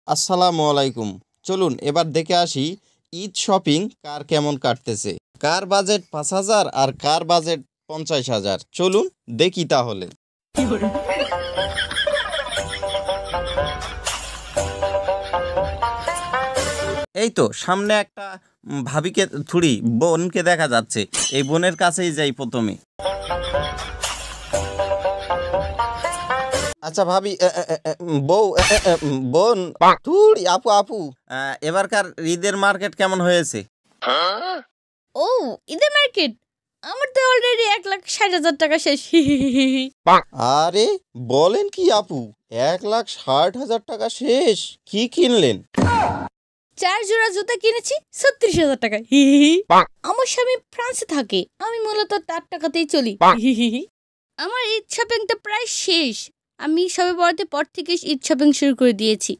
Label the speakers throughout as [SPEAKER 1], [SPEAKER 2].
[SPEAKER 1] আসসালামু আলাইকুম। চলুন এবার দেখে আসি ঈদ শপিং কার কেমন কাটতেছে। কার বাজেট ৫,০০০ আর কার বাজেট ৫০,০০০। চলুন দেখি তাহলে। এই তো সামনে একটা ভাবিকে থুড়ি বোনকে দেখা যাচ্ছে। এই বোনের কাছেই যাই প্রথমে। আচ্ছা ভাবি, বউ, বোন, থুড়ি আপু আপু, এবারকার ঈদের মার্কেট কেমন হয়েছে?
[SPEAKER 2] ও, ঈদের মার্কেট আমার তো অলরেডি ১,৬০,০০০ শেষ।
[SPEAKER 1] আরে বলেন কি আপু, ১,৬০,০০০ শেষ? কি কিনলেন?
[SPEAKER 2] ৪ জোড়া জুতা কিনেছি ৩৬,০০০ টাকায়। আমার স্বামী ফ্রান্সে থাকে, আমি মূলত তার টাকাতেই চলি। আমার ঈদ শপিংটা প্রায় শেষ। আমি সবে বরাতের পর থেকে ঈদ শপিং শুরু করে দিয়েছি।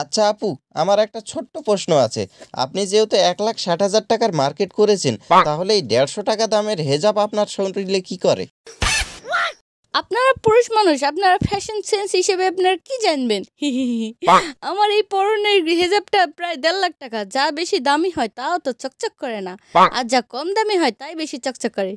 [SPEAKER 1] আচ্ছা আপু, আমার একটা ছোট্ট প্রশ্ন আছে। আপনি যেহেতু ১,৬০,০০০ মার্কেট করেছেন, তাহলে এই ১৫০ টাকা দামের হেজাব আপনার শরীরে কি করে?
[SPEAKER 2] আপনারা পুরুষ মানুষ, আপনারা ফ্যাশন সেন্স হিসেবে আপনারা কি জানবেন? আমার এই পরনের হেজাবটা প্রায় ১.৫ লাখ টাকা। যা বেশি দামি হয় তাও তো চকচক করে না, আর যা কম দামি হয় তাই বেশি চকচক করে।